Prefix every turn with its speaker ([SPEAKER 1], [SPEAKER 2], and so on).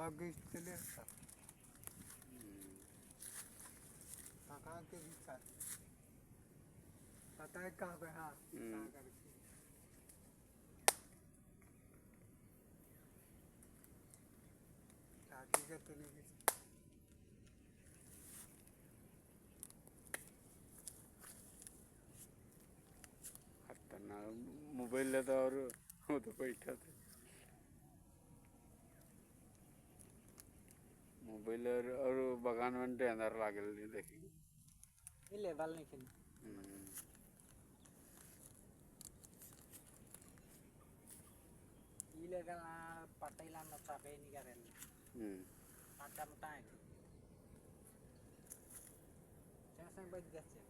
[SPEAKER 1] August'te Kaka ke bicha. Pata hai kahan pe ha. Hakikaten öyle.
[SPEAKER 2] आता ना मोबाईलला तर होतं बैठा मोबाईलवर और बगान म्हणते येणार लागेल नाही देखील
[SPEAKER 3] ಇಲ್ಲ ಬಾಲ್ನಿಕಿನ ಇಲೆgal patay lang na sabi ni Garen. Ada mo tayo. Siya sa bad gas yan.